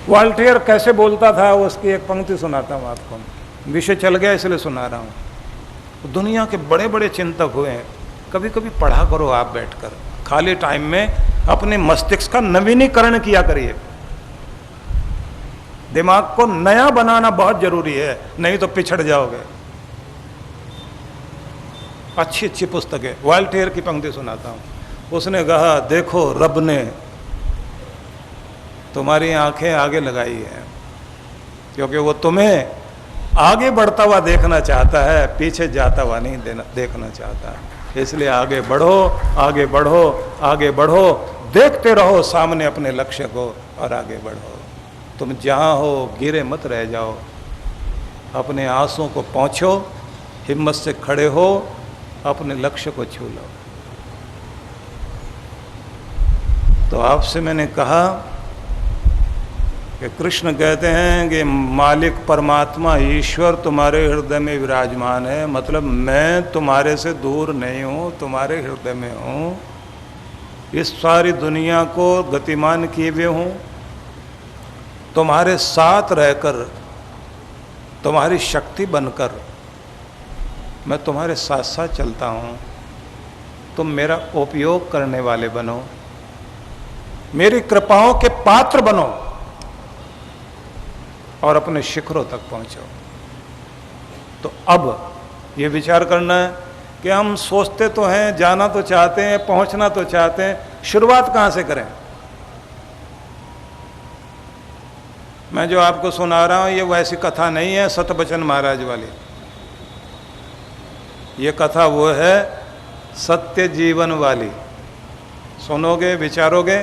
Voltaire कैसे बोलता था, उसकी एक पंक्ति सुनाता हूँ आपको। विषय चल गया इसलिए सुना रहा हूँ। दुनिया के बड़े बड़े चिंतक हुए हैं, कभी कभी पढ़ा करो आप बैठकर, खाली टाइम में अपने मस्तिष्क का नवीनीकरण किया करिए। दिमाग को नया बनाना बहुत जरूरी है, नहीं तो पिछड़ जाओगे। अच्छी अच्छी पुस्तकें। वॉल्टेयर की पंक्ति सुनाता हूँ। उसने कहा, देखो रब ने तुम्हारी आंखें आगे लगाई है क्योंकि वो तुम्हें आगे बढ़ता हुआ देखना चाहता है, पीछे जाता हुआ नहीं देखना चाहता। इसलिए आगे बढ़ो, आगे बढ़ो, आगे बढ़ो, देखते रहो सामने अपने लक्ष्य को और आगे बढ़ो। तुम जहाँ हो गिरे मत रह जाओ, अपने आंसुओं को पहुँचो, हिम्मत से खड़े हो, अपने लक्ष्य को छू लो। तो आपसे मैंने कहा कि कृष्ण कहते हैं कि मालिक परमात्मा ईश्वर तुम्हारे हृदय में विराजमान है, मतलब मैं तुम्हारे से दूर नहीं हूँ, तुम्हारे हृदय में हूँ। इस सारी दुनिया को गतिमान किए हुए हूँ, तुम्हारे साथ रहकर, तुम्हारी शक्ति बनकर मैं तुम्हारे साथ साथ चलता हूँ। तुम मेरा उपयोग करने वाले बनो, मेरी कृपाओं के पात्र बनो और अपने शिखरों तक पहुंचो। तो अब ये विचार करना है कि हम सोचते तो हैं, जाना तो चाहते हैं, पहुंचना तो चाहते हैं, शुरुआत कहां से करें। मैं जो आपको सुना रहा हूं ये वैसी कथा नहीं है सतबचन महाराज वाली। ये कथा वो है सत्य जीवन वाली। सुनोगे, विचारोगे,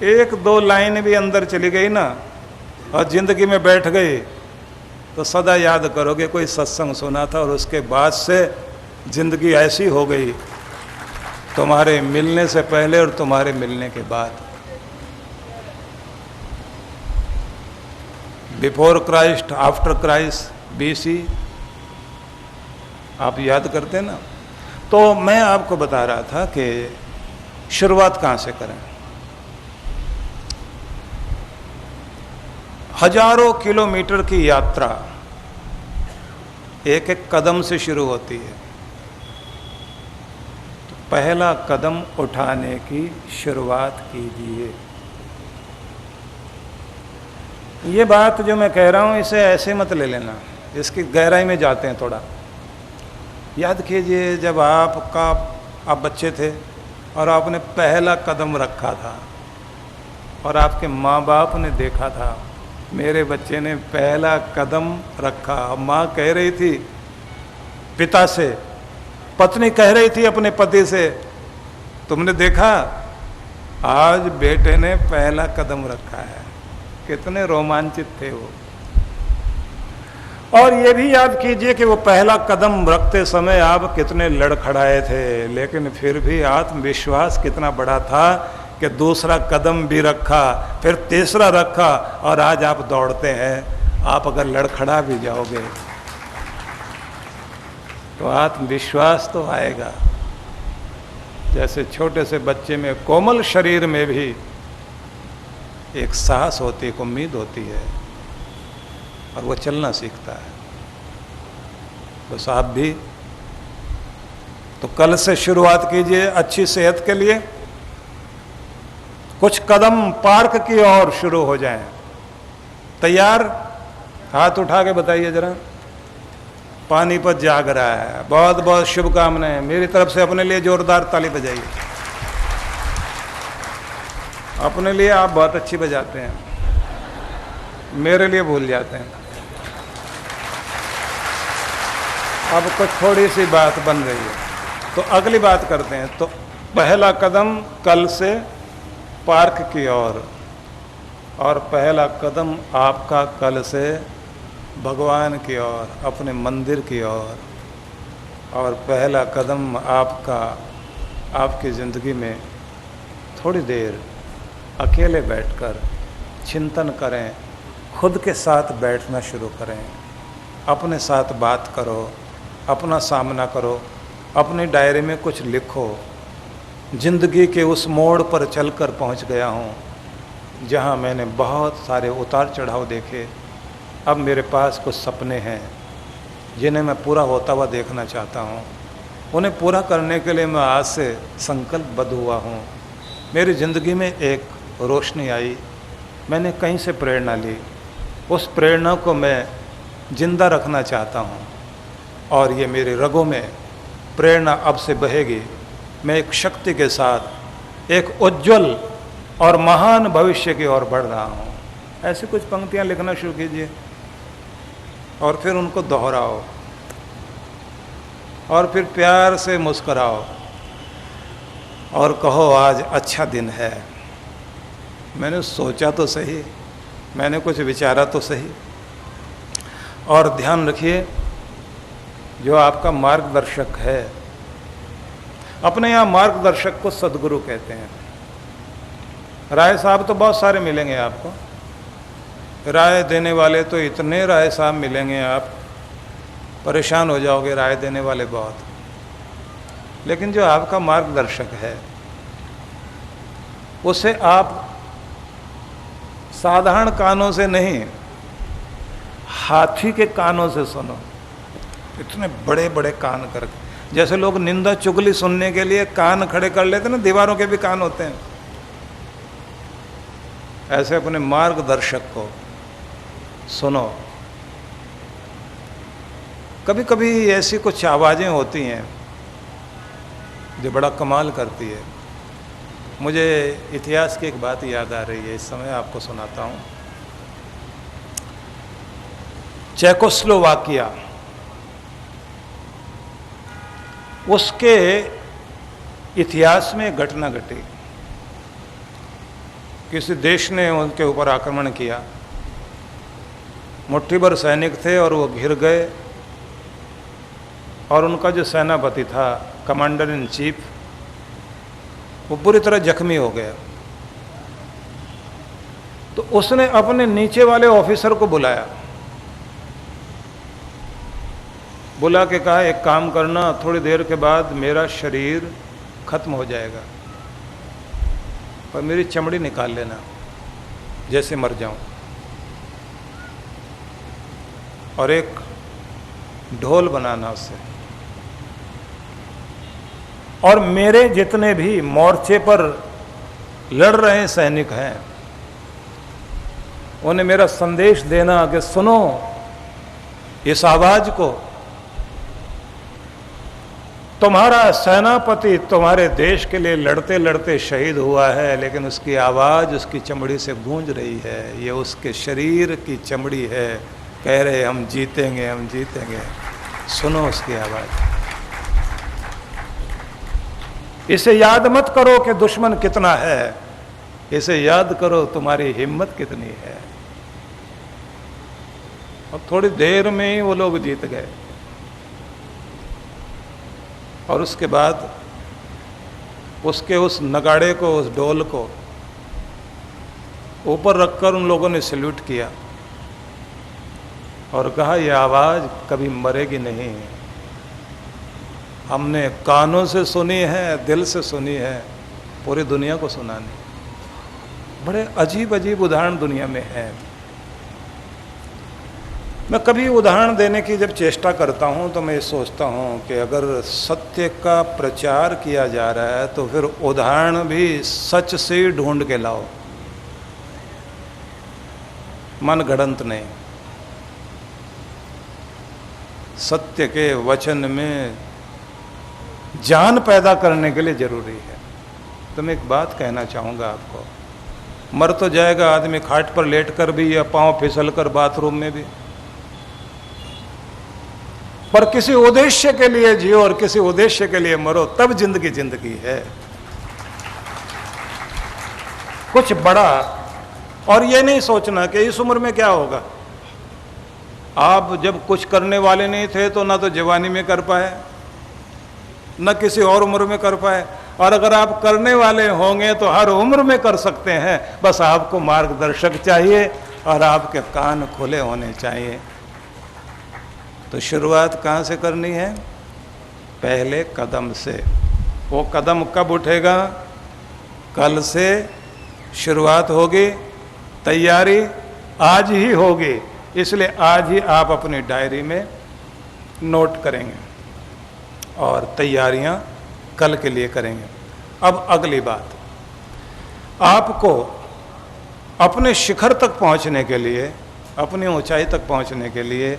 एक दो लाइन भी अंदर चली गई ना और जिंदगी में बैठ गई तो सदा याद करोगे कोई सत्संग सुना था और उसके बाद से जिंदगी ऐसी हो गई, तुम्हारे मिलने से पहले और तुम्हारे मिलने के बाद। Before Christ, after Christ, BC, आप याद करते ना। तो मैं आपको बता रहा था कि शुरुआत कहाँ से करें। हजारों किलोमीटर की यात्रा एक एक कदम से शुरू होती है। तो पहला कदम उठाने की शुरुआत कीजिए। ये बात जो मैं कह रहा हूं इसे ऐसे मत ले लेना, इसकी गहराई में जाते हैं थोड़ा। याद कीजिए जब आप बच्चे थे और आपने पहला कदम रखा था और आपके माँ बाप ने देखा था मेरे बच्चे ने पहला कदम रखा। माँ कह रही थी पिता से, पत्नी कह रही थी अपने पति से, तुमने देखा आज बेटे ने पहला कदम रखा है। कितने रोमांचित थे वो। और ये भी याद कीजिए कि वो पहला कदम रखते समय आप कितने लड़खड़ाए थे, लेकिन फिर भी आत्मविश्वास कितना बड़ा था कि दूसरा कदम भी रखा, फिर तीसरा रखा और आज आप दौड़ते हैं। आप अगर लड़खड़ा भी जाओगे तो आत्मविश्वास तो आएगा। जैसे छोटे से बच्चे में, कोमल शरीर में भी एक साहस होती है, एक उम्मीद होती है और वो चलना सीखता है। बस आप भी तो कल से शुरुआत कीजिए अच्छी सेहत के लिए। कुछ कदम पार्क की ओर शुरू हो जाएं। तैयार? हाथ उठा के बताइए जरा। पानीपत जाग रहा है, बहुत बहुत शुभकामनाएं मेरी तरफ से। अपने लिए जोरदार ताली बजाइए। अपने लिए आप बहुत अच्छी बजाते हैं, मेरे लिए भूल जाते हैं। अब कुछ थोड़ी सी बात बन रही है तो अगली बात करते हैं। तो पहला कदम कल से पार्क की ओर, और पहला कदम आपका कल से भगवान की ओर, अपने मंदिर की ओर, और पहला कदम आपका आपकी ज़िंदगी में थोड़ी देर अकेले बैठकर चिंतन करें, खुद के साथ बैठना शुरू करें, अपने साथ बात करो, अपना सामना करो, अपनी डायरी में कुछ लिखो। ज़िंदगी के उस मोड़ पर चलकर पहुंच गया हूं, जहाँ मैंने बहुत सारे उतार चढ़ाव देखे, अब मेरे पास कुछ सपने हैं जिन्हें मैं पूरा होता हुआ देखना चाहता हूँ। उन्हें पूरा करने के लिए मैं आज से संकल्पबद्ध हुआ हूँ। मेरी ज़िंदगी में एक रोशनी आई, मैंने कहीं से प्रेरणा ली, उस प्रेरणा को मैं जिंदा रखना चाहता हूँ और ये मेरे रगों में प्रेरणा अब से बहेगी। मैं एक शक्ति के साथ एक उज्जवल और महान भविष्य की ओर बढ़ रहा हूँ। ऐसी कुछ पंक्तियाँ लिखना शुरू कीजिए और फिर उनको दोहराओ और फिर प्यार से मुस्कुराओ और कहो आज अच्छा दिन है। मैंने सोचा तो सही, मैंने कुछ विचारा तो सही। और ध्यान रखिए, जो आपका मार्गदर्शक है, अपने यहाँ मार्गदर्शक को सद्गुरु कहते हैं। राय साहब तो बहुत सारे मिलेंगे आपको, राय देने वाले तो इतने राय साहब मिलेंगे, आप परेशान हो जाओगे, राय देने वाले बहुत। लेकिन जो आपका मार्गदर्शक है उसे आप साधारण कानों से नहीं, हाथी के कानों से सुनो। इतने बड़े बड़े कान करके, जैसे लोग निंदा चुगली सुनने के लिए कान खड़े कर लेते ना, दीवारों के भी कान होते हैं, ऐसे अपने मार्गदर्शक को सुनो। कभी कभी ऐसी कुछ आवाज़ें होती हैं जो बड़ा कमाल करती है। मुझे इतिहास की एक बात याद आ रही है, इस समय आपको सुनाता हूँ। चेकोस्लोवाकिया, उसके इतिहास में घटना घटी। किसी देश ने उनके ऊपर आक्रमण किया, मुट्ठी भर सैनिक थे और वो घिर गए और उनका जो सेनापति था, कमांडर इन चीफ, वो बुरी तरह जख्मी हो गया। तो उसने अपने नीचे वाले ऑफिसर को बुलाया, बुला के कहा एक काम करना, थोड़ी देर के बाद मेरा शरीर खत्म हो जाएगा पर मेरी चमड़ी निकाल लेना, जैसे मर जाऊं, और एक ढोल बनाना उससे, और मेरे जितने भी मोर्चे पर लड़ रहे सैनिक हैं उन्हें मेरा संदेश देना कि सुनो इस आवाज को, तुम्हारा सेनापति तुम्हारे देश के लिए लड़ते लड़ते शहीद हुआ है, लेकिन उसकी आवाज़ उसकी चमड़ी से गूंज रही है, ये उसके शरीर की चमड़ी है, कह रहे हम जीतेंगे, हम जीतेंगे। सुनो उसकी आवाज़। इसे याद मत करो कि दुश्मन कितना है, इसे याद करो तुम्हारी हिम्मत कितनी है। और थोड़ी देर में ही वो लोग जीत गए। और उसके बाद उसके उस नगाड़े को, उस ढोल को ऊपर रखकर उन लोगों ने सैल्यूट किया और कहा यह आवाज़ कभी मरेगी नहीं, हमने कानों से सुनी है, दिल से सुनी है, पूरी दुनिया को सुनानी। बड़े अजीब अजीब उदाहरण दुनिया में हैं। मैं कभी उदाहरण देने की जब चेष्टा करता हूं तो मैं ये सोचता हूं कि अगर सत्य का प्रचार किया जा रहा है तो फिर उदाहरण भी सच से ढूंढ के लाओ, मन गढ़ंत नहीं। सत्य के वचन में जान पैदा करने के लिए जरूरी है। तो मैं एक बात कहना चाहूँगा आपको, मर तो जाएगा आदमी खाट पर लेटकर भी या पांव फिसल कर बाथरूम में भी, पर किसी उद्देश्य के लिए जियो और किसी उद्देश्य के लिए मरो, तब जिंदगी जिंदगी है। कुछ बड़ा, और ये नहीं सोचना कि इस उम्र में क्या होगा। आप जब कुछ करने वाले नहीं थे तो ना तो जवानी में कर पाए, न किसी और उम्र में कर पाए, और अगर आप करने वाले होंगे तो हर उम्र में कर सकते हैं। बस आपको मार्गदर्शक चाहिए और आपके कान खुले होने चाहिए। तो शुरुआत कहाँ से करनी है? पहले कदम से। वो कदम कब उठेगा? कल से शुरुआत होगी तैयारी आज ही होगी, इसलिए आज ही आप अपनी डायरी में नोट करेंगे और तैयारियां कल के लिए करेंगे। अब अगली बात, आपको अपने शिखर तक पहुंचने के लिए, अपनी ऊंचाई तक पहुंचने के लिए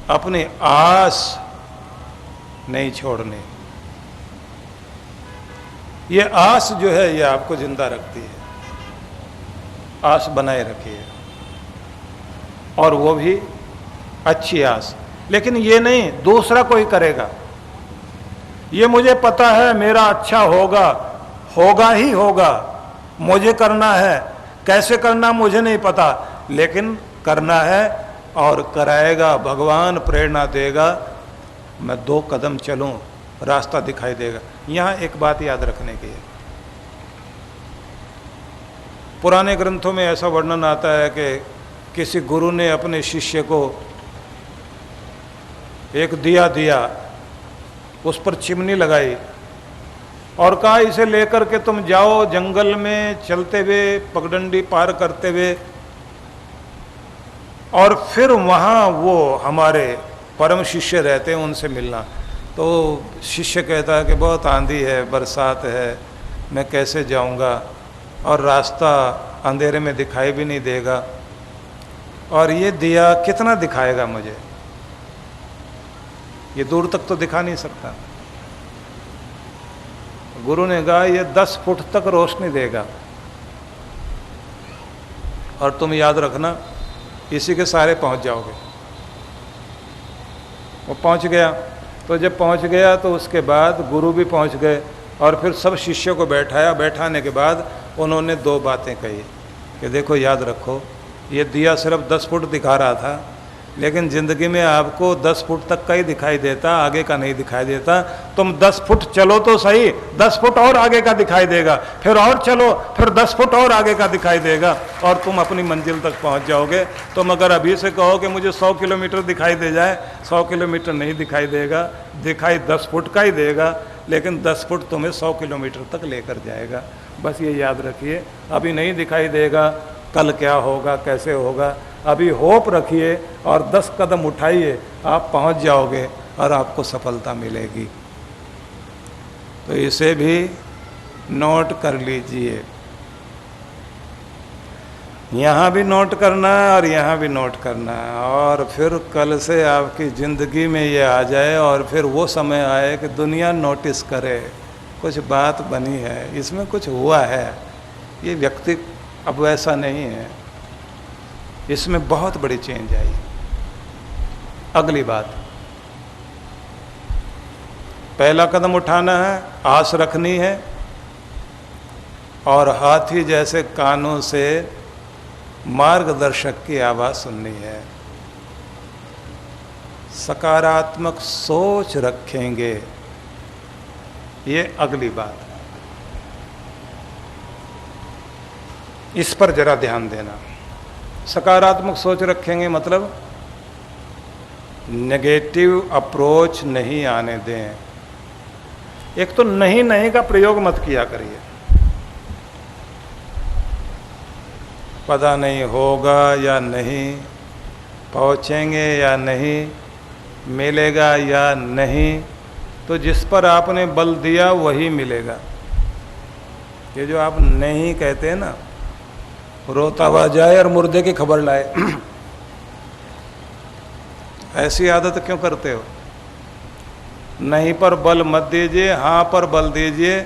अपनी आस नहीं छोड़नी। ये आस जो है ये आपको जिंदा रखती है, आस बनाए रखिए, और वो भी अच्छी आस। लेकिन ये नहीं दूसरा कोई करेगा, ये मुझे पता है मेरा अच्छा होगा, होगा ही होगा, मुझे करना है, कैसे करना मुझे नहीं पता, लेकिन करना है और कराएगा, भगवान प्रेरणा देगा, मैं 2 कदम चलूं रास्ता दिखाई देगा। यहां एक बात याद रखने की है, पुराने ग्रंथों में ऐसा वर्णन आता है कि किसी गुरु ने अपने शिष्य को एक दिया दिया, उस पर चिमनी लगाई और कहा इसे लेकर के तुम जाओ जंगल में चलते हुए, पगडंडी पार करते हुए, और फिर वहाँ वो हमारे परम शिष्य रहते हैं उनसे मिलना। तो शिष्य कहता है कि बहुत आंधी है, बरसात है, मैं कैसे जाऊँगा, और रास्ता अंधेरे में दिखाई भी नहीं देगा, और ये दिया कितना दिखाएगा मुझे, ये दूर तक तो दिखा नहीं सकता। गुरु ने कहा ये 10 फुट तक रोशनी देगा, और तुम याद रखना इसी के सारे पहुंच जाओगे। वो पहुंच गया, तो जब पहुंच गया तो उसके बाद गुरु भी पहुंच गए, और फिर सब शिष्यों को बैठाया। बैठाने के बाद उन्होंने 2 बातें कही कि देखो याद रखो, ये दिया सिर्फ 10 फुट दिखा रहा था, लेकिन ज़िंदगी में आपको 10 फुट तक का ही दिखाई देता, आगे का नहीं दिखाई देता। तुम 10 फुट चलो तो सही, 10 फुट और आगे का दिखाई देगा, फिर और चलो, फिर 10 फुट और आगे का दिखाई देगा, और तुम अपनी मंजिल तक पहुंच जाओगे। तुम अगर अभी से कहो कि मुझे 100 किलोमीटर दिखाई दे जाए, 100 किलोमीटर नहीं दिखाई देगा, दिखाई 10 फुट का ही देगा, लेकिन 10 फुट तुम्हें 100 किलोमीटर तक लेकर जाएगा। बस ये याद रखिए, अभी नहीं दिखाई देगा, कल क्या होगा, कैसे होगा, अभी होप रखिए और 10 कदम उठाइए, आप पहुंच जाओगे और आपको सफलता मिलेगी। तो इसे भी नोट कर लीजिए, यहाँ भी नोट करना है और यहाँ भी नोट करना है, और फिर कल से आपकी ज़िंदगी में ये आ जाए, और फिर वो समय आए कि दुनिया नोटिस करे कुछ बात बनी है, इसमें कुछ हुआ है, ये व्यक्ति अब वैसा नहीं है, इसमें बहुत बड़ी चेंज आई। अगली बात, पहला कदम उठाना है, आस रखनी है, और हाथी जैसे कानों से मार्गदर्शक की आवाज़ सुननी है। सकारात्मक सोच रखेंगे, ये अगली बात, इस पर जरा ध्यान देना। सकारात्मक सोच रखेंगे मतलब नेगेटिव अप्रोच नहीं आने दें। एक तो नहीं नहीं का प्रयोग मत किया करिए, पता नहीं होगा या नहीं, पहुंचेंगे या नहीं, मिलेगा या नहीं, तो जिस पर आपने बल दिया वही मिलेगा। ये जो आप नहीं कहते हैं ना, रोता हुआ जाए और मुर्दे की खबर लाए, ऐसी आदत क्यों करते हो? नहीं पर बल मत दीजिए, हाँ पर बल दीजिए,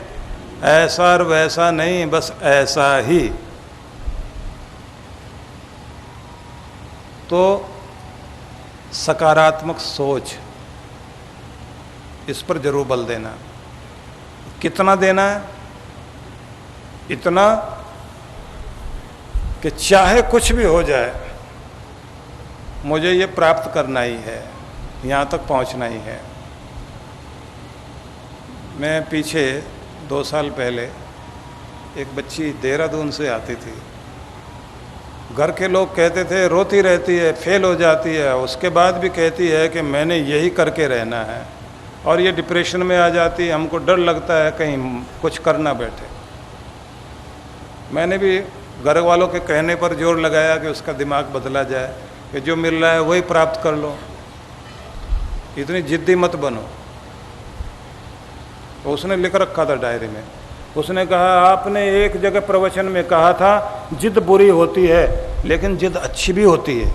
ऐसा और वैसा नहीं, बस ऐसा ही। तो सकारात्मक सोच, इस पर जरूर बल देना। कितना देना है? इतना कि चाहे कुछ भी हो जाए, मुझे ये प्राप्त करना ही है, यहाँ तक पहुँचना ही है। मैं पीछे 2 साल पहले एक बच्ची देहरादून से आती थी, घर के लोग कहते थे रोती रहती है, फेल हो जाती है, उसके बाद भी कहती है कि मैंने यही करके रहना है, और ये डिप्रेशन में आ जाती है, हमको डर लगता है कहीं कुछ कर ना बैठे। मैंने भी घर वालों के कहने पर जोर लगाया कि उसका दिमाग बदला जाए कि जो मिल रहा है वही प्राप्त कर लो, इतनी जिद्दी मत बनो। तो उसने लिख रखा था डायरी में, उसने कहा आपने एक जगह प्रवचन में कहा था जिद बुरी होती है लेकिन जिद अच्छी भी होती है,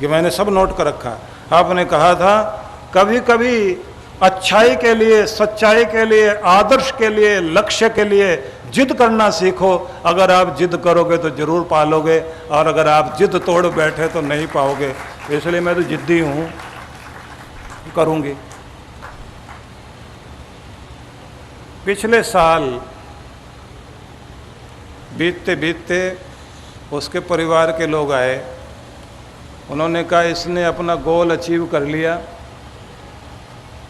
कि मैंने सब नोट कर रखा। आपने कहा था कभी कभी अच्छाई के लिए, सच्चाई के लिए, आदर्श के लिए, लक्ष्य के लिए जिद करना सीखो। अगर आप जिद करोगे तो जरूर पालोगे, और अगर आप जिद तोड़ बैठे तो नहीं पाओगे। इसलिए मैं तो जिद्दी हूँ, करूँगी। पिछले साल बीतते बीतते उसके परिवार के लोग आए, उन्होंने कहा इसने अपना गोल अचीव कर लिया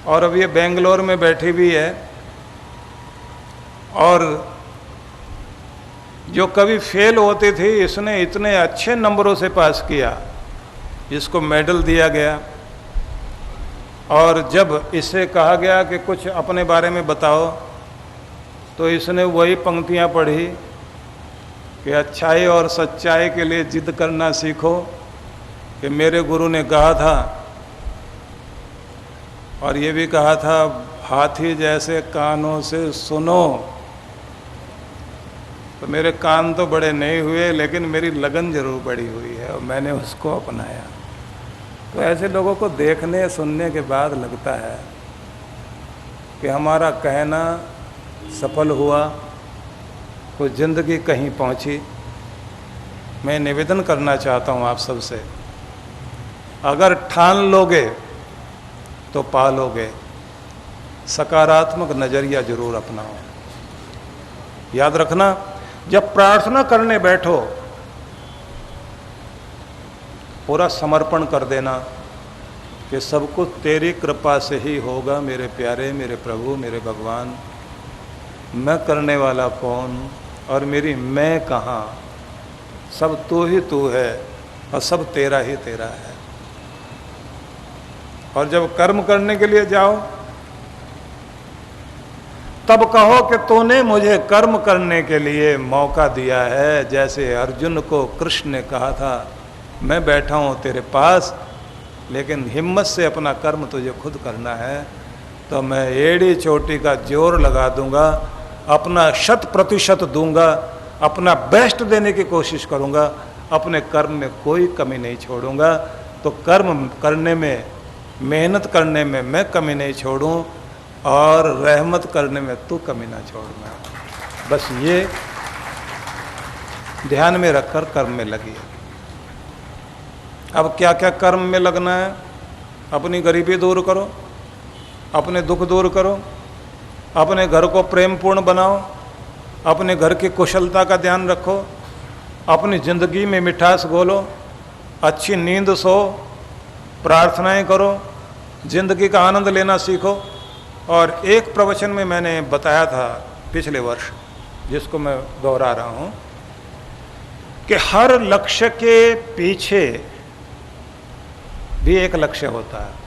और अब ये बेंगलोर में बैठी भी है, और जो कभी फेल होती थी इसने इतने अच्छे नंबरों से पास किया, इसको मेडल दिया गया। और जब इससे कहा गया कि कुछ अपने बारे में बताओ तो इसने वही पंक्तियां पढ़ी कि अच्छाई और सच्चाई के लिए जिद करना सीखो, कि मेरे गुरु ने कहा था, और ये भी कहा था हाथी जैसे कानों से सुनो। तो मेरे कान तो बड़े नहीं हुए लेकिन मेरी लगन जरूर बड़ी हुई है और मैंने उसको अपनाया। तो ऐसे लोगों को देखने सुनने के बाद लगता है कि हमारा कहना सफल हुआ, कुछ ज़िंदगी कहीं पहुंची। मैं निवेदन करना चाहता हूं आप सबसे, अगर ठान लोगे तो पालोगे, सकारात्मक नज़रिया जरूर अपनाओ। याद रखना, जब प्रार्थना करने बैठो पूरा समर्पण कर देना कि सब कुछ तेरी कृपा से ही होगा मेरे प्यारे, मेरे प्रभु, मेरे भगवान। मैं करने वाला कौन और मेरी मैं कहाँ, सब तू ही तू है और सब तेरा ही तेरा है। और जब कर्म करने के लिए जाओ तब कहो कि तूने मुझे कर्म करने के लिए मौका दिया है। जैसे अर्जुन को कृष्ण ने कहा था मैं बैठा हूँ तेरे पास, लेकिन हिम्मत से अपना कर्म तुझे खुद करना है, तो मैं एड़ी चोटी का जोर लगा दूंगा, अपना 100% दूंगा, अपना बेस्ट देने की कोशिश करूंगा, अपने कर्म में कोई कमी नहीं छोड़ूंगा। तो कर्म करने में, मेहनत करने में मैं कमी नहीं छोड़ूं और रहमत करने में तू कमी ना छोड़ना। बस ये ध्यान में रखकर कर्म में लगी। अब क्या क्या कर्म में लगना है? अपनी गरीबी दूर करो, अपने दुख दूर करो, अपने घर को प्रेमपूर्ण बनाओ, अपने घर की कुशलता का ध्यान रखो, अपनी ज़िंदगी में मिठास घोलो, अच्छी नींद सो, प्रार्थनाएं करो, ज़िंदगी का आनंद लेना सीखो। और एक प्रवचन में मैंने बताया था पिछले वर्ष, जिसको मैं दोहरा रहा हूँ, कि हर लक्ष्य के पीछे भी एक लक्ष्य होता है।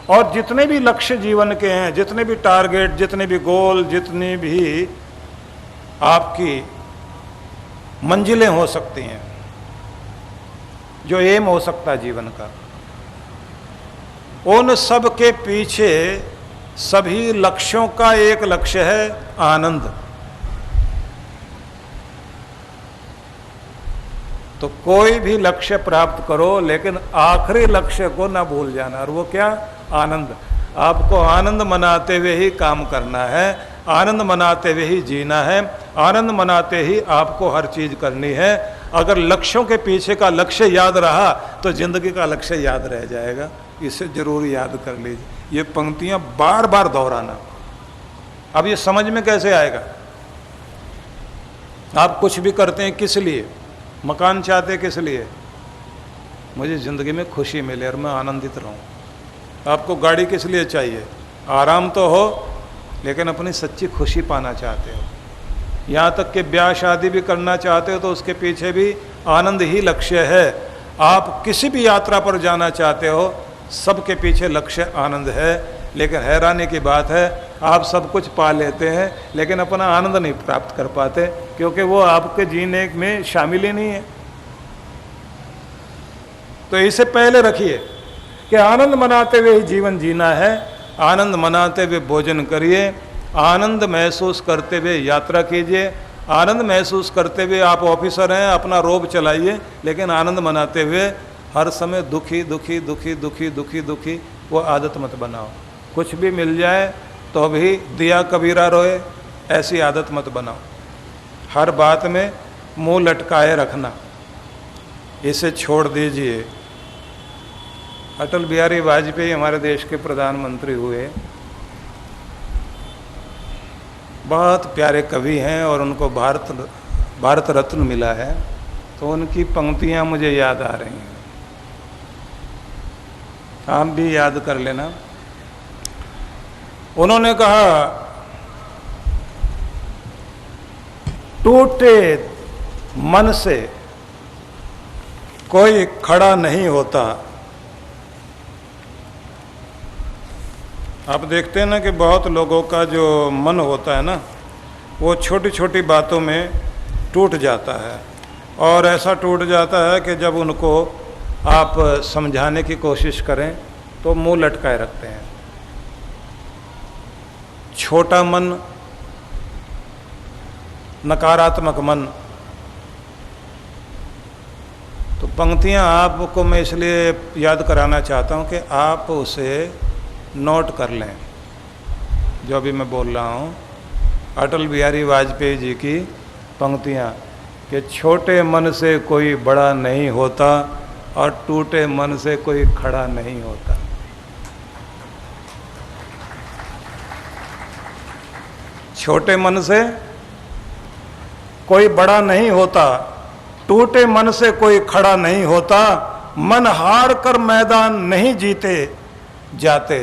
और जितने भी लक्ष्य जीवन के हैं, जितने भी टारगेट, जितने भी गोल, जितनी भी आपकी मंजिलें हो सकती हैं, जो एम हो सकता है जीवन का, उन सब के पीछे सभी लक्ष्यों का एक लक्ष्य है आनंद। तो कोई भी लक्ष्य प्राप्त करो लेकिन आखिरी लक्ष्य को ना भूल जाना, और वो क्या? आनंद। आपको आनंद मनाते हुए ही काम करना है, आनंद मनाते हुए ही जीना है, आनंद मनाते ही आपको हर चीज करनी है। अगर लक्ष्यों के पीछे का लक्ष्य याद रहा तो जिंदगी का लक्ष्य याद रह जाएगा। इसे जरूर याद कर लीजिए, ये पंक्तियां बार बार दोहराना। अब ये समझ में कैसे आएगा? आप कुछ भी करते हैं किस लिए? मकान चाहते किस लिए? मुझे ज़िंदगी में खुशी मिले और मैं आनंदित रहूं। आपको गाड़ी किस लिए चाहिए? आराम तो हो लेकिन अपनी सच्ची खुशी पाना चाहते हो। यहाँ तक कि ब्याह शादी भी करना चाहते हो तो उसके पीछे भी आनंद ही लक्ष्य है। आप किसी भी यात्रा पर जाना चाहते हो, सबके पीछे लक्ष्य आनंद है। लेकिन हैरानी की बात है आप सब कुछ पा लेते हैं लेकिन अपना आनंद नहीं प्राप्त कर पाते, क्योंकि वो आपके जीने में शामिल ही नहीं है। तो इसे पहले रखिए कि आनंद मनाते हुए ही जीवन जीना है, आनंद मनाते हुए भोजन करिए, आनंद महसूस करते हुए यात्रा कीजिए, आनंद महसूस करते हुए आप ऑफिसर हैं अपना रोब चलाइए, लेकिन आनंद मनाते हुए हर समय दुखी दुखी दुखी दुखी दुखी दुखी वो आदत मत बनाओ। कुछ भी मिल जाए तो भी दिया कबीरा रोए, ऐसी आदत मत बनाओ। हर बात में मुंह लटकाए रखना, इसे छोड़ दीजिए। अटल बिहारी वाजपेयी हमारे देश के प्रधानमंत्री हुए, बहुत प्यारे कवि हैं और उनको भारत रत्न मिला है। तो उनकी पंक्तियां मुझे याद आ रही हैं, आप भी याद कर लेना। उन्होंने कहा, टूटे मन से कोई खड़ा नहीं होता। आप देखते हैं ना कि बहुत लोगों का जो मन होता है ना, वो छोटी छोटी बातों में टूट जाता है, और ऐसा टूट जाता है कि जब उनको आप समझाने की कोशिश करें तो मुंह लटकाए रखते हैं। छोटा मन, नकारात्मक मन। तो पंक्तियां आपको मैं इसलिए याद कराना चाहता हूं कि आप उसे नोट कर लें, जो भी मैं बोल रहा हूं। अटल बिहारी वाजपेयी जी की पंक्तियां कि छोटे मन से कोई बड़ा नहीं होता और टूटे मन से कोई खड़ा नहीं होता। छोटे मन से कोई बड़ा नहीं होता, टूटे मन से कोई खड़ा नहीं होता, मन हार कर मैदान नहीं जीते जाते।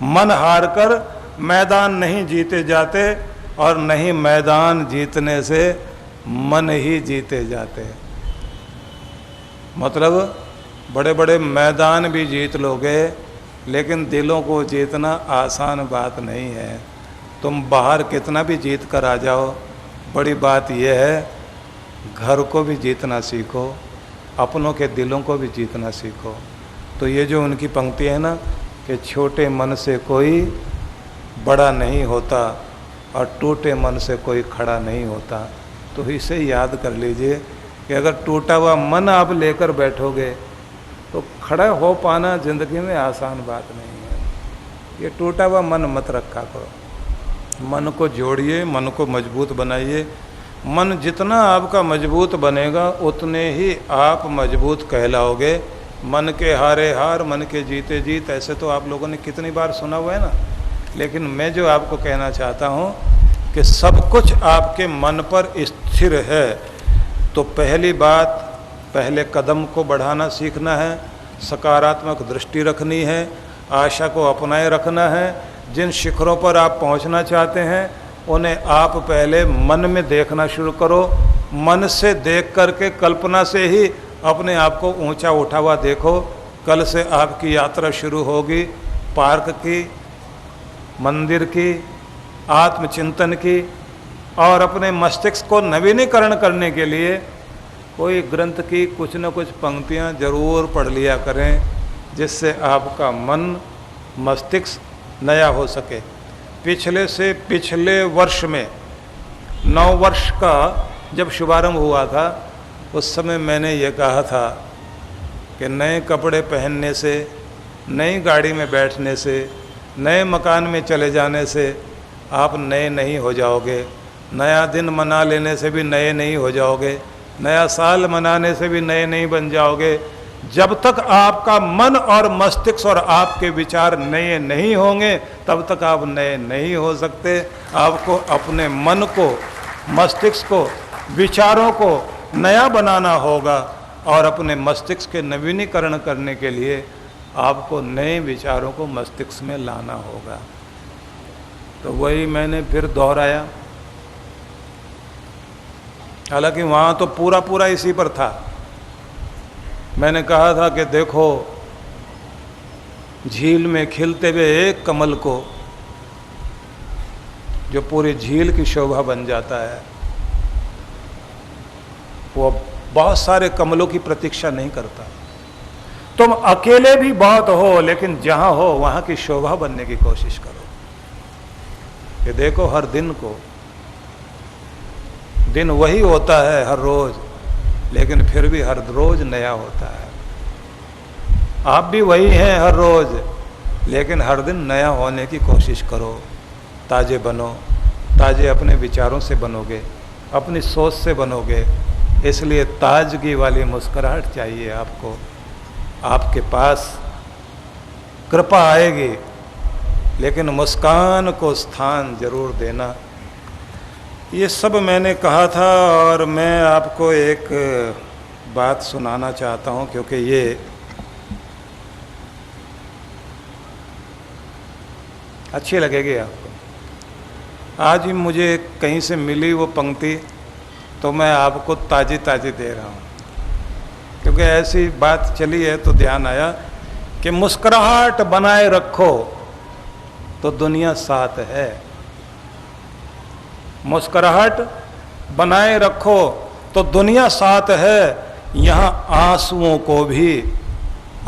मन हार कर मैदान नहीं जीते जाते, और नहीं मैदान जीतने से मन ही जीते जाते। मतलब बड़े बड़े मैदान भी जीत लोगे, लेकिन दिलों को जीतना आसान बात नहीं है। तुम बाहर कितना भी जीत कर आ जाओ, बड़ी बात यह है घर को भी जीतना सीखो, अपनों के दिलों को भी जीतना सीखो। तो ये जो उनकी पंक्ति है ना कि छोटे मन से कोई बड़ा नहीं होता और टूटे मन से कोई खड़ा नहीं होता, तो इसे याद कर लीजिए कि अगर टूटा हुआ मन आप लेकर बैठोगे तो खड़ा हो पाना ज़िंदगी में आसान बात नहीं है। ये टूटा हुआ मन मत रखा करो, मन को जोड़िए, मन को मजबूत बनाइए। मन जितना आपका मजबूत बनेगा उतने ही आप मजबूत कहलाओगे। मन के हारे हार, मन के जीते जीत, ऐसे तो आप लोगों ने कितनी बार सुना हुआ है ना। लेकिन मैं जो आपको कहना चाहता हूँ कि सब कुछ आपके मन पर स्थिर है। तो पहली बात, पहले कदम को बढ़ाना सीखना है, सकारात्मक दृष्टि रखनी है, आशा को अपनाए रखना है। जिन शिखरों पर आप पहुँचना चाहते हैं उन्हें आप पहले मन में देखना शुरू करो। मन से देख करके, कल्पना से ही अपने आप को ऊंचा उठा हुआ देखो। कल से आपकी यात्रा शुरू होगी पार्क की, मंदिर की, आत्मचिंतन की, और अपने मस्तिष्क को नवीनीकरण करने के लिए कोई ग्रंथ की कुछ न कुछ पंक्तियां जरूर पढ़ लिया करें, जिससे आपका मन, मस्तिष्क नया हो सके। पिछले से पिछले वर्ष में 9 वर्ष का जब शुभारंभ हुआ था, उस समय मैंने ये कहा था कि नए कपड़े पहनने से, नई गाड़ी में बैठने से, नए मकान में चले जाने से आप नए नहीं हो जाओगे। नया दिन मना लेने से भी नए नहीं हो जाओगे, नया साल मनाने से भी नए नहीं बन जाओगे। जब तक आपका मन और मस्तिष्क और आपके विचार नए नहीं होंगे, तब तक आप नए नहीं हो सकते। आपको अपने मन को, मस्तिष्क को, विचारों को नया बनाना होगा, और अपने मस्तिष्क के नवीनीकरण करने के लिए आपको नए विचारों को मस्तिष्क में लाना होगा। तो वही मैंने फिर दोहराया। हालांकि वहाँ तो पूरा पूरा इसी पर था। मैंने कहा था कि देखो, झील में खिलते हुए एक कमल को जो पूरी झील की शोभा बन जाता है, वो बहुत सारे कमलों की प्रतीक्षा नहीं करता। तुम अकेले भी बहुत हो, लेकिन जहां हो वहां की शोभा बनने की कोशिश करो। ये देखो, हर दिन को दिन वही होता है हर रोज, लेकिन फिर भी हर रोज नया होता है। आप भी वही हैं हर रोज, लेकिन हर दिन नया होने की कोशिश करो। ताजे बनो, ताजे अपने विचारों से बनोगे, अपनी सोच से बनोगे। इसलिए ताजगी वाली मुस्कुराहट चाहिए आपको। आपके पास कृपा आएगी, लेकिन मुस्कान को स्थान जरूर देना। ये सब मैंने कहा था, और मैं आपको एक बात सुनाना चाहता हूँ, क्योंकि ये अच्छी लगेगी आपको। आज ही मुझे कहीं से मिली वो पंक्ति, तो मैं आपको ताजी ताजी दे रहा हूँ, क्योंकि ऐसी बात चली है तो ध्यान आया कि मुस्कुराहट बनाए रखो तो दुनिया साथ है। मुस्कुराहट बनाए रखो तो दुनिया साथ है। यहाँ आंसुओं को भी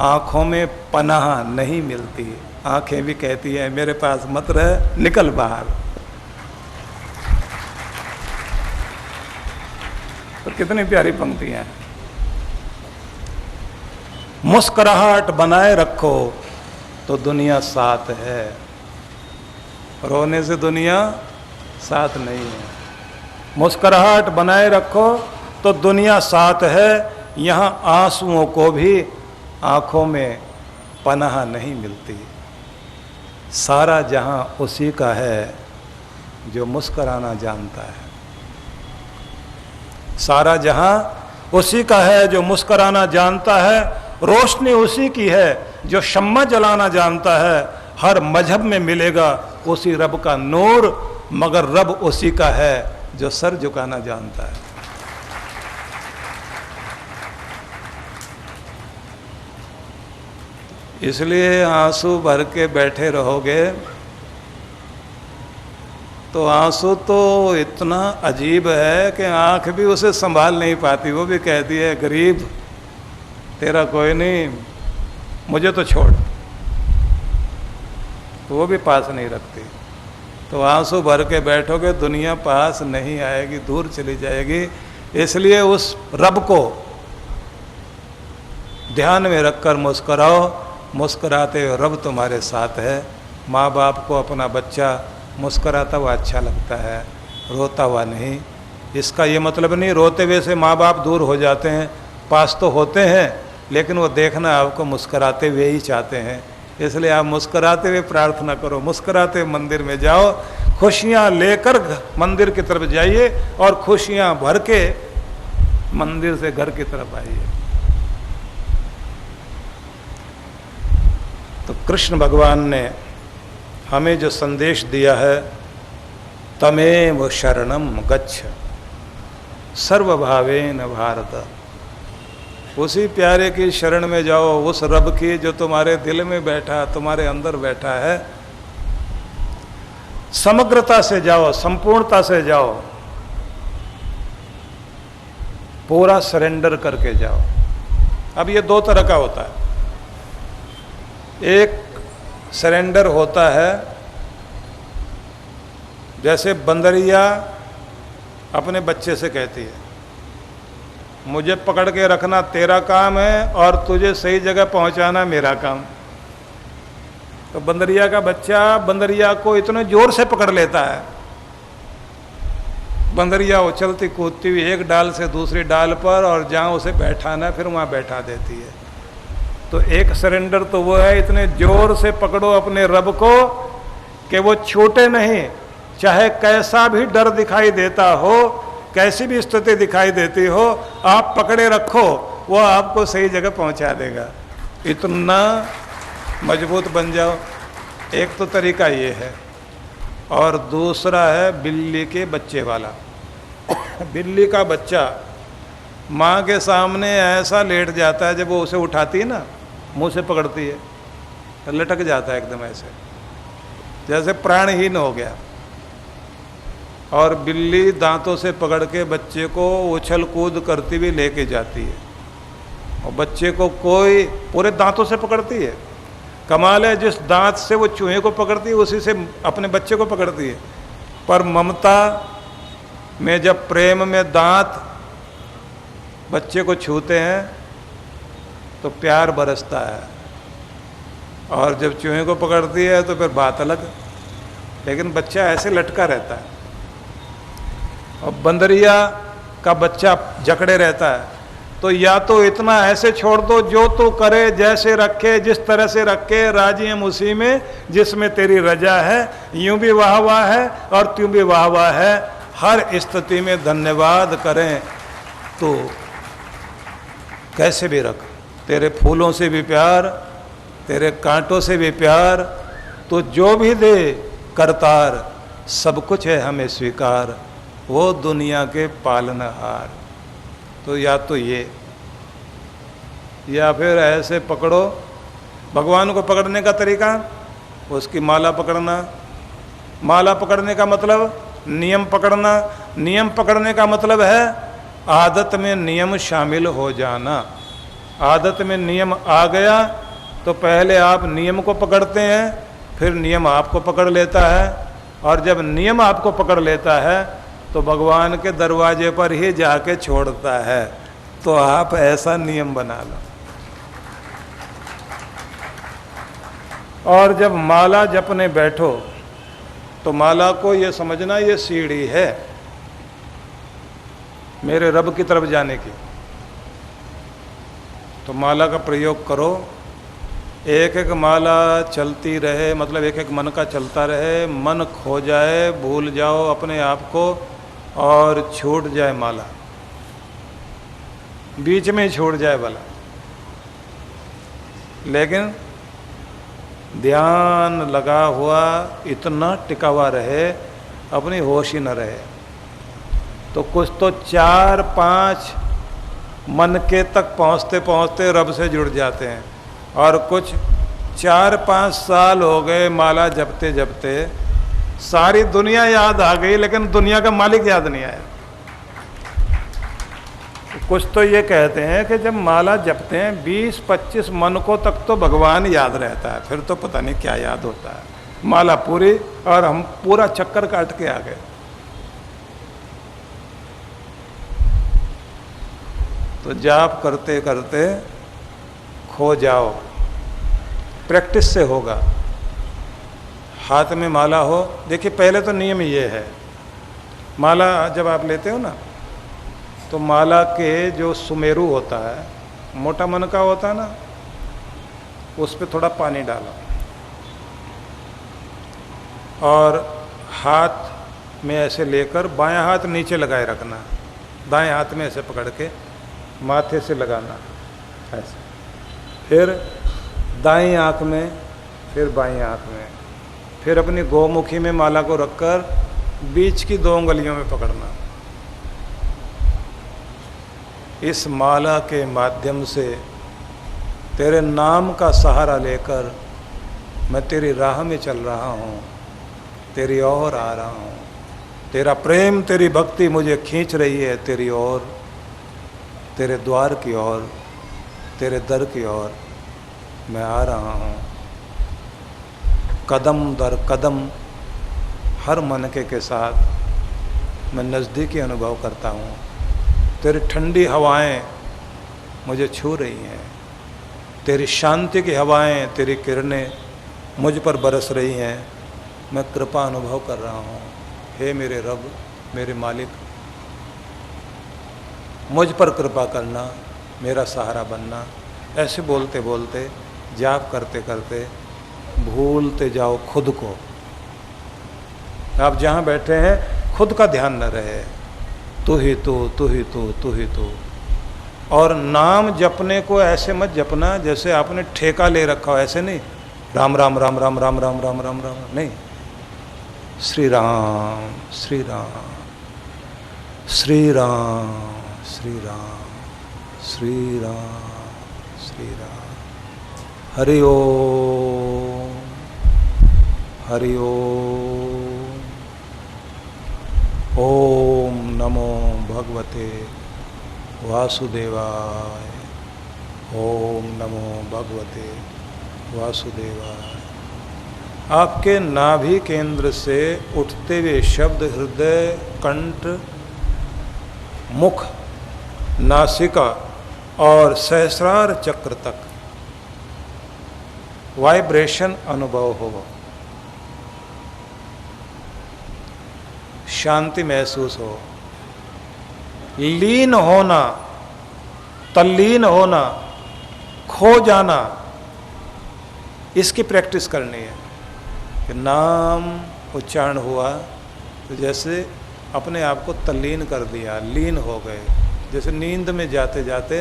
आंखों में पनाह नहीं मिलती। आंखें भी कहती हैं मेरे पास मत रह, निकल बाहर। तो कितनी प्यारी पंक्तियां हैं। मुस्कुराहट बनाए रखो तो दुनिया साथ है, रोने से दुनिया साथ नहीं है। मुस्कुराहट बनाए रखो तो दुनिया साथ है। यहाँ आंसुओं को भी आंखों में पनाह नहीं मिलती। सारा जहां उसी का है जो मुस्कुराना जानता है। सारा जहां उसी का है जो मुस्कुराना जानता है। रोशनी उसी की है जो शम्मा जलाना जानता है। हर मजहब में मिलेगा उसी रब का नूर, मगर रब उसी का है जो सर झुकाना जानता है। इसलिए आंसू भर के बैठे रहोगे तो आंसू तो इतना अजीब है कि आंख भी उसे संभाल नहीं पाती। वो भी कहती है गरीब तेरा कोई नहीं, मुझे तो छोड़। तो वो भी पास नहीं रखती। तो आंसू भर के बैठोगे, दुनिया पास नहीं आएगी, दूर चली जाएगी। इसलिए उस रब को ध्यान में रखकर मुस्कुराओ। मुस्कुराते हुए रब तुम्हारे साथ है। माँ बाप को अपना बच्चा मुस्कुराता हुआ अच्छा लगता है, रोता हुआ नहीं। इसका ये मतलब नहीं रोते हुए से माँ बाप दूर हो जाते हैं, पास तो होते हैं, लेकिन वो देखना आपको मुस्कुराते हुए ही चाहते हैं। इसलिए आप मुस्कुराते हुए प्रार्थना करो, मुस्कुराते हुए मंदिर में जाओ, खुशियाँ लेकर मंदिर की तरफ जाइए और खुशियाँ भर के मंदिर से घर की तरफ आइए। तो कृष्ण भगवान ने हमें जो संदेश दिया है, तमेव शरणम गच्छ सर्वभावेन भारत, उसी प्यारे की शरण में जाओ, उस रब की जो तुम्हारे दिल में बैठा, तुम्हारे अंदर बैठा है। समग्रता से जाओ, संपूर्णता से जाओ, पूरा सरेंडर करके जाओ। अब ये दो तरह का होता है। एक सरेंडर होता है जैसे बंदरिया अपने बच्चे से कहती है मुझे पकड़ के रखना तेरा काम है और तुझे सही जगह पहुंचाना मेरा काम। तो बंदरिया का बच्चा बंदरिया को इतने जोर से पकड़ लेता है, बंदरिया उछलती कूदती हुई एक डाल से दूसरी डाल पर, और जहाँ उसे बैठाना फिर वहाँ बैठा देती है। तो एक सरेंडर तो वो है, इतने जोर से पकड़ो अपने रब को कि वो छूटे नहीं, चाहे कैसा भी डर दिखाई देता हो, कैसी भी स्थिति दिखाई देती हो, आप पकड़े रखो, वो आपको सही जगह पहुंचा देगा। इतना मजबूत बन जाओ। एक तो तरीका ये है, और दूसरा है बिल्ली के बच्चे वाला। बिल्ली का बच्चा माँ के सामने ऐसा लेट जाता है, जब वो उसे उठाती है ना, मुंह से पकड़ती है, लटक जाता है एकदम ऐसे, जैसे प्राणहीन हो गया। और बिल्ली दांतों से पकड़ के बच्चे को उछल कूद करती हुई लेके जाती है, और बच्चे को कोई पूरे दांतों से पकड़ती है। कमाल है, जिस दांत से वो चूहे को पकड़ती है उसी से अपने बच्चे को पकड़ती है। पर ममता में जब प्रेम में दांत बच्चे को छूते हैं तो प्यार बरसता है, और जब चूहे को पकड़ती है तो फिर बात अलग। लेकिन बच्चा ऐसे लटका रहता है, और बंदरिया का बच्चा जकड़े रहता है। तो या तो इतना ऐसे छोड़ दो, जो तो करे जैसे रखे, जिस तरह से रखे, राजी हम उसी में जिसमें तेरी रजा है। यूं भी वाह वाह है और त्यों भी वाह वाह है, हर स्थिति में धन्यवाद करें तो कैसे भी रख। तेरे फूलों से भी प्यार, तेरे कांटों से भी प्यार, तो जो भी दे करतार, सब कुछ है हमें स्वीकार, वो दुनिया के पालनहार। तो या तो ये, या फिर ऐसे पकड़ो। भगवान को पकड़ने का तरीका, उसकी माला पकड़ना। माला पकड़ने का मतलब नियम पकड़ना। नियम पकड़ने का मतलब है आदत में नियम शामिल हो जाना। आदत में नियम आ गया तो पहले आप नियम को पकड़ते हैं, फिर नियम आपको पकड़ लेता है, और जब नियम आपको पकड़ लेता है तो भगवान के दरवाजे पर ही जाके छोड़ता है। तो आप ऐसा नियम बना लो। और जब माला जपने बैठो तो माला को ये समझना ये सीढ़ी है मेरे रब की तरफ जाने की। तो माला का प्रयोग करो, एक एक माला चलती रहे, मतलब एक एक मन का चलता रहे, मन खो जाए, भूल जाओ अपने आप को और छूट जाए माला, बीच में ही छूट जाए भला। लेकिन ध्यान लगा हुआ इतना टिका हुआ रहे, अपनी होश ही न रहे। तो कुछ तो 4-5 मन के तक पहुँचते पहुँचते रब से जुड़ जाते हैं, और कुछ 4-5 साल हो गए माला जपते जपते, सारी दुनिया याद आ गई लेकिन दुनिया का मालिक याद नहीं आया। कुछ तो ये कहते हैं कि जब माला जपते हैं 20-25 मन को तक तो भगवान याद रहता है, फिर तो पता नहीं क्या याद होता है। माला पूरी और हम पूरा चक्कर काट के आ गए। तो जाप करते करते खो जाओ, प्रैक्टिस से होगा। हाथ में माला हो, देखिए पहले तो नियम ये है, माला जब आप लेते हो ना तो माला के जो सुमेरु होता है, मोटा मन का होता है ना, उस पर थोड़ा पानी डालो और हाथ में ऐसे लेकर बायां हाथ नीचे लगाए रखना, दाएं हाथ में ऐसे पकड़ के माथे से लगाना ऐसे, फिर दाईं आँख में, फिर बाईं आँख में, फिर अपनी गोमुखी में माला को रखकर बीच की 2 उंगलियों में पकड़ना। इस माला के माध्यम से तेरे नाम का सहारा लेकर मैं तेरी राह में चल रहा हूँ, तेरी ओर आ रहा हूँ। तेरा प्रेम, तेरी भक्ति मुझे खींच रही है तेरी ओर, तेरे द्वार की ओर, तेरे दर की ओर मैं आ रहा हूँ। कदम दर कदम हर मनके के साथ मैं नज़दीकी अनुभव करता हूँ। तेरी ठंडी हवाएं मुझे छू रही हैं, तेरी शांति की हवाएं, तेरी किरणें मुझ पर बरस रही हैं। मैं कृपा अनुभव कर रहा हूँ। हे मेरे रब, मेरे मालिक, मुझ पर कृपा करना, मेरा सहारा बनना। ऐसे बोलते बोलते, जाप करते करते भूलते जाओ खुद को। आप जहाँ बैठे हैं खुद का ध्यान न रहे, तू ही तू, तू ही तू, तू ही तू। और नाम जपने को ऐसे मत जपना जैसे आपने ठेका ले रखा हो, ऐसे नहीं राम राम राम राम राम राम राम राम राम, नहीं। श्री राम श्री राम श्री राम श्री राम श्री राम श्री राम, हरि ओम, हरि ओम। ओम नमो भगवते वासुदेवाय। ओम नमो भगवते वासुदेवाय। आपके नाभि केंद्र से उठते हुए शब्द हृदय, कंठ, मुख, नासिका और सहस्रार चक्र तक वाइब्रेशन अनुभव हो, शांति महसूस हो, लीन होना, तल्लीन होना, खो जाना, इसकी प्रैक्टिस करनी है। कि नाम उच्चारण हुआ तो जैसे अपने आप को तल्लीन कर दिया, लीन हो गए। जैसे नींद में जाते जाते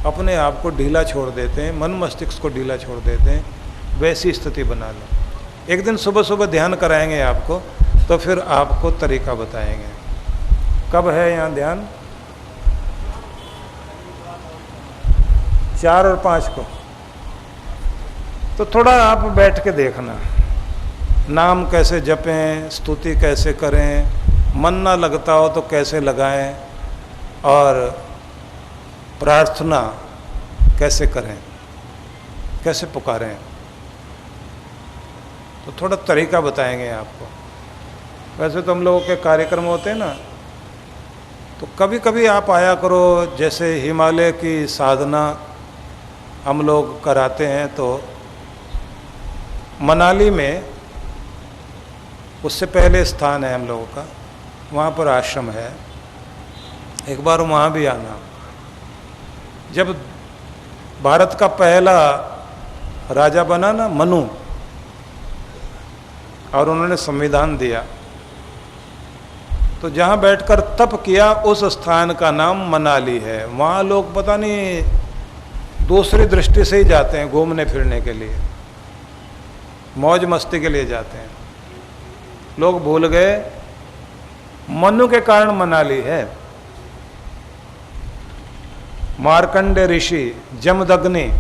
अपने आप को ढीला छोड़ देते हैं, मन मस्तिष्क को ढीला छोड़ देते हैं, वैसी स्थिति बना लो। एक दिन सुबह सुबह ध्यान कराएंगे आपको, तो फिर आपको तरीका बताएंगे। कब है यहाँ ध्यान? 4 और 5 को। तो थोड़ा आप बैठ के देखना, नाम कैसे जपें, स्तुति कैसे करें, मन ना लगता हो तो कैसे लगाएं, और प्रार्थना कैसे करें, कैसे पुकारें। तो थोड़ा तरीका बताएंगे आपको। वैसे तो हम लोगों के कार्यक्रम होते हैं ना, तो कभी कभी आप आया करो। जैसे हिमालय की साधना हम लोग कराते हैं, तो मनाली में उससे पहले स्थान है हम लोगों का, वहाँ पर आश्रम है। एक बार वहाँ भी आना। जब भारत का पहला राजा बना ना मनु, और उन्होंने संविधान दिया, तो जहाँ बैठकर तप किया उस स्थान का नाम मनाली है। वहाँ लोग पता नहीं दूसरी दृष्टि से ही जाते हैं, घूमने फिरने के लिए, मौज मस्ती के लिए जाते हैं। लोग भूल गए मनु के कारण मनाली है। मार्कंडे ऋषि, जमदग्नि,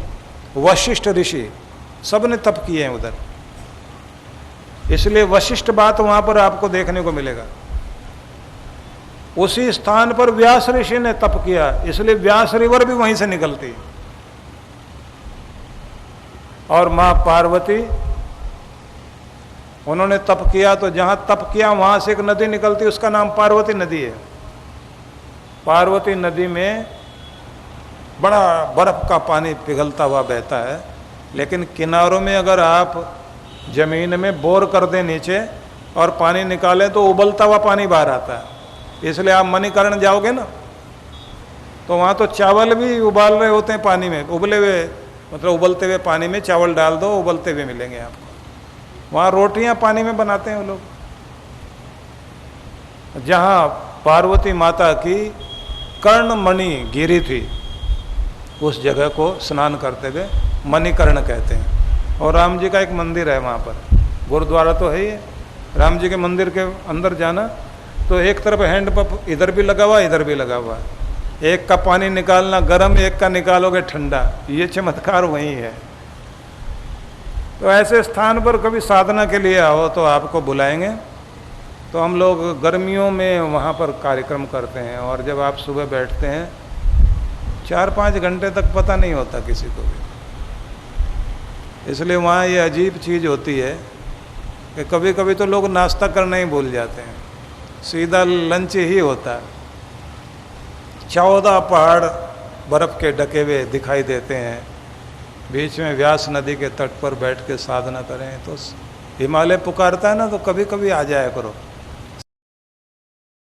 वशिष्ठ ऋषि सब ने तप किए हैं उधर, इसलिए वशिष्ठ बात वहां पर आपको देखने को मिलेगा। उसी स्थान पर व्यास ऋषि ने तप किया, इसलिए व्यास रिवर भी वहीं से निकलती। और मां पार्वती, उन्होंने तप किया, तो जहां तप किया वहां से एक नदी निकलती, उसका नाम पार्वती नदी है। पार्वती नदी में बड़ा बर्फ का पानी पिघलता हुआ बहता है, लेकिन किनारों में अगर आप जमीन में बोर कर दें नीचे और पानी निकालें तो उबलता हुआ पानी बाहर आता है। इसलिए आप मणिकर्ण जाओगे ना, तो वहाँ तो चावल भी उबाल रहे होते हैं पानी में, उबले हुए, मतलब उबलते हुए पानी में चावल डाल दो, उबलते हुए मिलेंगे आपको। वहाँ रोटियाँ पानी में बनाते हैं वो लोग। जहाँ पार्वती माता की कर्णमणि गिरी थी, उस जगह को स्नान करते हुए मणिकर्ण कहते हैं। और राम जी का एक मंदिर है वहाँ पर, गुरुद्वारा तो है ही है। राम जी के मंदिर के अंदर जाना तो एक तरफ हैंड पंप इधर भी लगा हुआ, इधर भी लगा हुआ है। एक का पानी निकालना गर्म, एक का निकालोगे ठंडा, ये चमत्कार वही है। तो ऐसे स्थान पर कभी साधना के लिए आओ तो आपको बुलाएंगे। तो हम लोग गर्मियों में वहाँ पर कार्यक्रम करते हैं, और जब आप सुबह बैठते हैं 4-5 घंटे तक पता नहीं होता किसी को भी। इसलिए वहाँ ये अजीब चीज़ होती है कि कभी कभी तो लोग नाश्ता करना ही भूल जाते हैं, सीधा लंच ही होता है। 14 पहाड़ बर्फ़ के ढके हुए दिखाई देते हैं, बीच में व्यास नदी के तट पर बैठ के साधना करें। तो हिमालय पुकारता है ना, तो कभी कभी आ जाया करो।